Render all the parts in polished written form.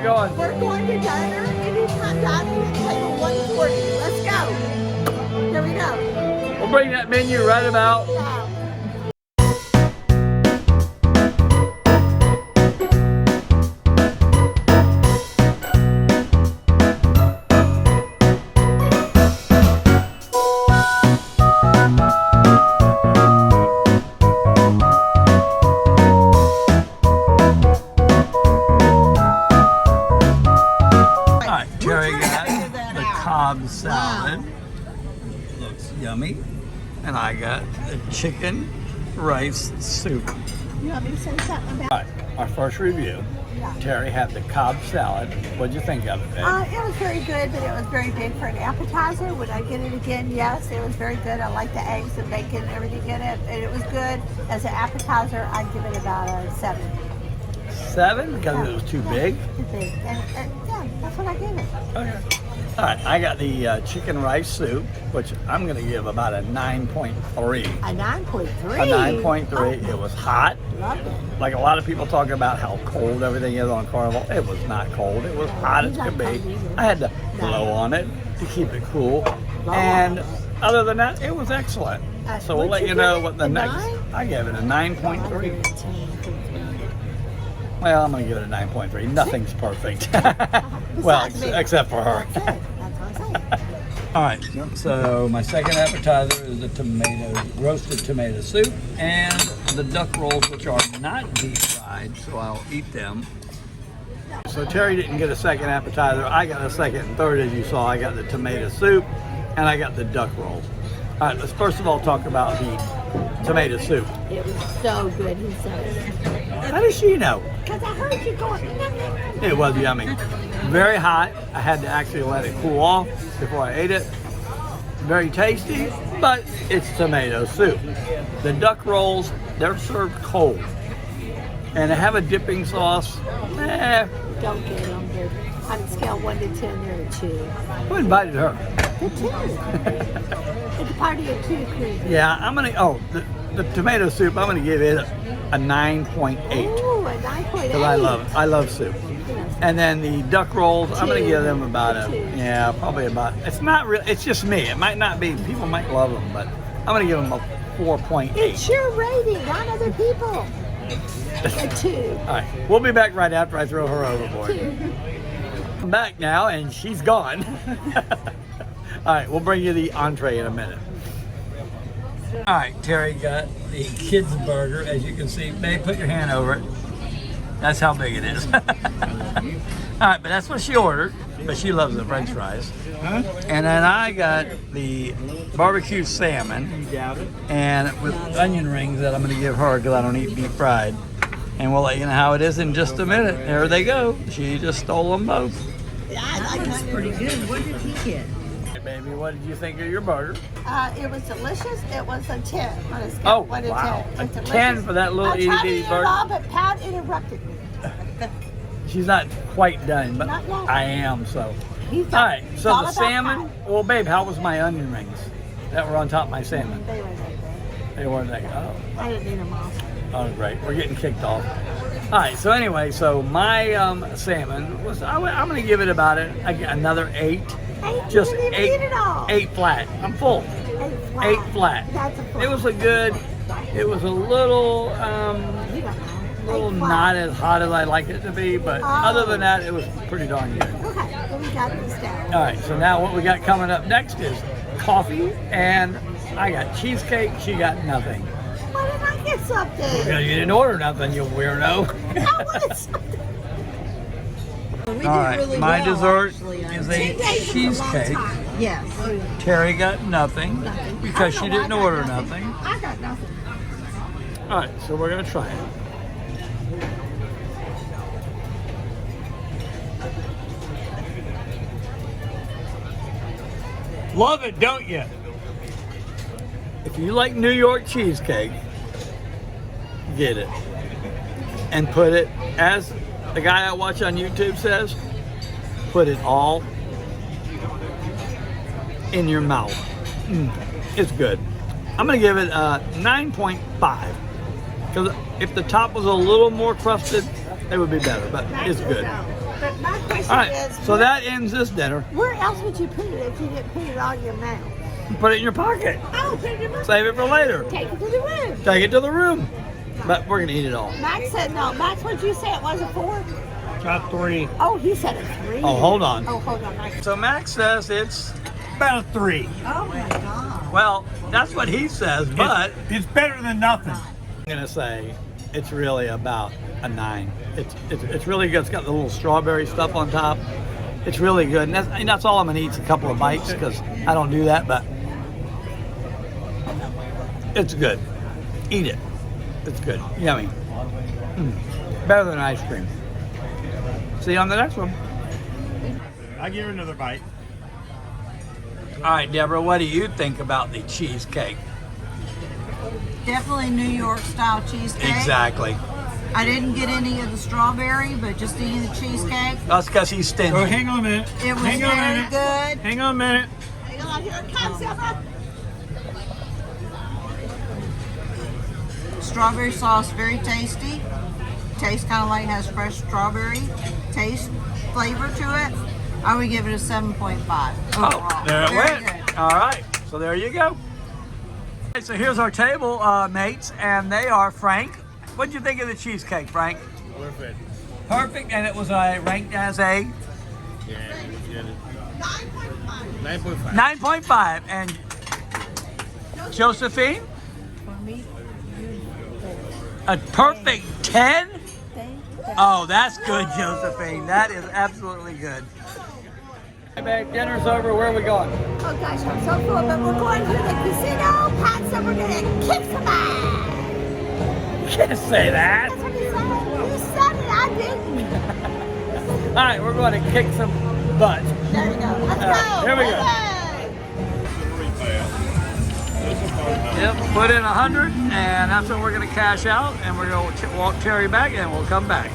going? We're going to diner. Anytime dining at table 140. Let's go. Here we go. We'll bring that menu right about. Wow. Cobb salad. Looks yummy. And I got the chicken rice soup. You want me to say something about All right, our first review. Yeah. Terry had the Cobb salad. What'd you think of it, babe? It was very good, but it was very big for an appetizer. Would I get it again? Yes, it was very good. I like the eggs and bacon and everything in it, and it was good. As an appetizer, I'd give it about a 7. 7? Because it was too big? Too big. And yeah, that's what I gave it. Okay. All right, I got the chicken rice soup, which I'm going to give about a 9.3. A 9.3? A 9.3. Oh, it was hot. loved it. Like a lot of people talk about how cold everything is on Carnival. It was not cold. It was hot as could be. I had to blow on it to keep it cool. And other than that, it was excellent. So we'll let you know what the next. I gave it a 9.3. Well, I'm going to give it a 9.3. Nothing's perfect. Well, except for her. That's what I'm saying. All right, so my second appetizer is the roasted tomato soup and the duck rolls, which are not deep fried, so I'll eat them. So Terry didn't get a second appetizer. I got a second and third, as you saw. I got the tomato soup and I got the duck rolls. All right, let's first of all talk about the tomato soup. It was so good, he says. How does she know? Because I heard you going. It was yummy. Very hot. I had to actually let it cool off before I ate it. Very tasty, but it's tomato soup. The duck rolls, they're served cold. And they have a dipping sauce. Don't get them. On a scale 1 to 10, they're a 2. Who invited her? The 2. It's a party of 2, Chris. Yeah, I'm going to, the tomato soup, I'm going to give it a 9.8. Ooh, a 9.8. Because I love soup. And then the duck rolls, I'm going to give them about probably about, it's not real, it's just me. It might not be, people might love them, but I'm going to give them a 4.8. It's your rating, not other people. A 2. All right, we'll be back right after I throw her overboard. I'm back now, and she's gone. All right, we'll bring you the entree in a minute. All right, Terry got the kids burger, as you can see. Babe, put your hand over it. That's how big it is. All right, but that's what she ordered, but she loves the french fries. And then I got the barbecue salmon and with onion rings that I'm going to give her because I don't eat deep fried. And we'll let you know how it is in just a minute. There they go. She just stole them both. Yeah, I like it. Pretty good. What did he get? Hey, baby, what did you think of your burger? It was delicious. It was a 10 on a scale 1 to 10. Wow. A It's 10 for that little itty bitty burger? I tried to eat it all, but Pat interrupted me. She's not quite done, but Not yet. I am, so. He's All done. right, It's so all the about salmon. Pat. Well, babe, how was my onion rings that were on top of my salmon? They were that good. They weren't that good. Oh. I didn't eat them all. Oh, great. We're getting kicked off. All right, so anyway, so my salmon was, I'm going to give it about another 8. 8? Just You didn't even eat it all. 8 flat. I'm full. 8 flat. 8 flat. That's a full. It was a little, You don't know. 8 flat. not as hot as I like it to be, but other than that, it was pretty darn good. Okay, then we got this down. All right, so now what we got coming up next is coffee, and I got cheesecake. She got nothing. Why did I get something? Because you didn't order nothing, you weirdo. I wanted something. We All did right, really my well, dessert actually. is 10 a days is a long cheesecake. time. Yes. Terry got nothing because I she know I didn't got order nothing. I got nothing. All right, so we're gonna try it. Love it, don't you? If you like New York cheesecake, get it. And put it, as the guy I watch on YouTube says, put it all in your mouth. It's good. I'm gonna give it a 9.5. Because if the top was a little more crusted, it would be better, but it's good. But my question All right, is, so that ends this dinner. where else would you put it if you didn't put it on your mouth? Put it in your pocket. Oh, put it in your mouth. Save it for later. Take it to the room. Take it to the room. But we're gonna eat it all. Max said no. Max, what'd you say it was, a 4? Got 3. Oh, he said a 3. Oh, hold on. Oh, hold on, Max. So Max says it's About a 3. Oh my God. well, that's what he says, but It's better than nothing. I'm gonna say it's really about a 9. It's really good. It's got the little strawberry stuff on top. It's really good, and that's all I'm gonna eat is a couple of bites because I don't do that, but it's good. Eat it. It's good. Yummy. Better than ice cream. See you on the next one. I'll give her another bite. All right, Deborah, what do you think about the cheesecake? Definitely New York style cheesecake. Exactly. I didn't get any of the strawberry, but just eating the cheesecake. That's because he's stingy. Oh, hang on a minute. It was hang on a very minute. good. Hang on a minute. Hang on, here it comes, Emma. Strawberry sauce, very tasty. Tastes kind of like it has fresh strawberry taste, flavor to it. I would give it a 7.5 overall. There it Very went. good. All right, so there you go. Okay, so here's our table mates, and they are Frank. What'd you think of the cheesecake, Frank? Perfect. Perfect, and it was ranked as a Yeah, get it. 9.5. 9.5. And Josephine? For me, A perfect 10? thank Oh, that's good, Josephine. That is absolutely good. Hey, babe, dinner's over. Where are we going? Oh gosh, I'm so full, but we're going to the casino. Pat said we're going to kick some ass. You can't say that. That's what he said. He said it, I didn't. All right, we're going to kick some butt. There we go. Let's right, go. here we go. Hey. Yep, put in 100, and that's what we're going to cash out, and we're going to walk Terry back, and we'll come back.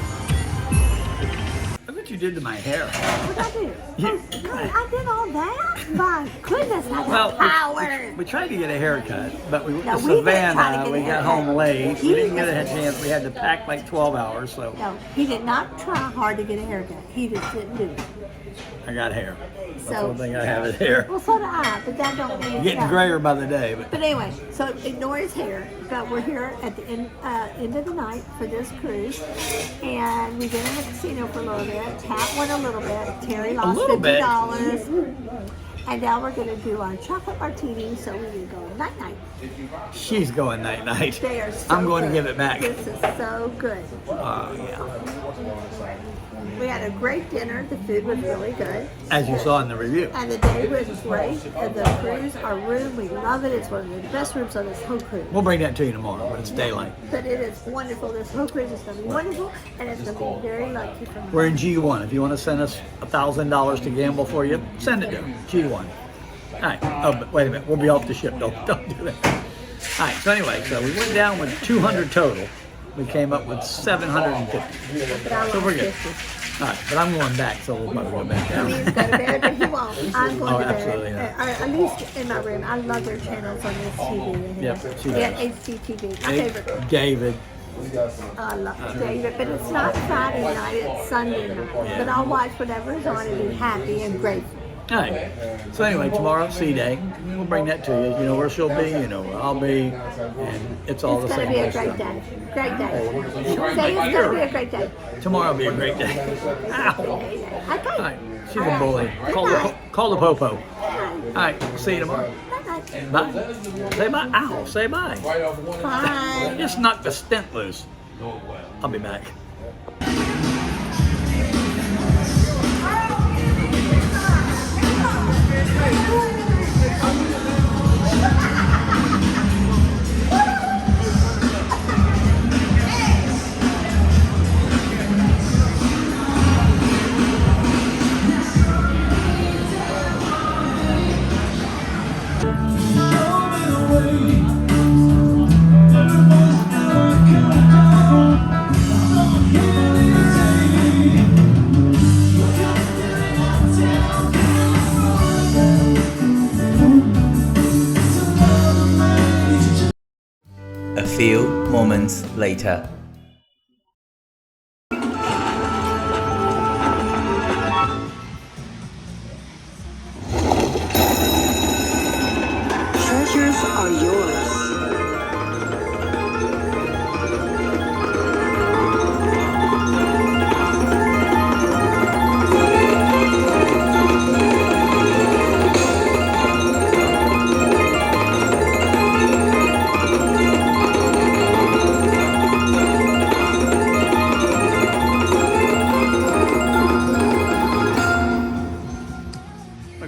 Look what you did to my hair. What'd I do? You- I did all that? My goodness, I got Well, power. we tried to get a haircut, but we went No, to we didn't try to Savannah. get a We got haircut. home late. We He didn't get a was- chance. We had to pack like 12 hours, so No, he did not try hard to get a haircut. He just didn't do it. I got hair. That's the So- one thing I have is hair. Well, so do I, but that don't mean Getting no. grayer by the day, but But anyway, so ignore his hair. But we're here at the end of the night for this cruise, and we've been in the casino for a little bit. Pat won a little bit. Terry lost little bit. $50. And now we're going to do our chocolate martini, so we can go night night. she's going night night. They are so I'm going to good. give it back. This is so good. Oh yeah. We had a great dinner. The food was really good. As you saw in the review. And the day was great. And the cruise, our room, we love it. It's one of the best rooms on this whole cruise. We'll bring that to you tomorrow when it's daylight. But it is wonderful. This whole cruise is going to be wonderful, and it's going to be very lucky for me. We're in G1. If you want to send us $1,000 to gamble for you, send it to G1. All right. Oh, but wait a minute. We'll be off the ship. Don't do that. All right. So anyway, so we went down with 200 total. We came up with 750. But I So we're lost good. 50. All right, but I'm going back, so we'll probably go back He's down. going to bed, but he won't. I'm going Oh, to bed. absolutely not. At least in my room. I love their channels on this TV. Yep, she Yeah, does. HGTV. My favorite. David. I love David, but it's not Friday night, it's Sunday night. But I'll watch whatever is on and be happy and grateful. All right. So anyway, tomorrow, sea day. We'll bring that to you. You know where she'll be. You know where I'll be. And it's all It's the going same. to be a great day. Great day. Say it's going to be a great day. Tomorrow will be a great day. Ow. All Okay. right. She's All a right. bully. Good Call night. the popo. All Bye. right. See you tomorrow. Bye. Bye. Say bye. Ow. Say bye. Bye. Just knock the stent loose. I'll be back. A few moments later.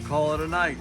call it a night.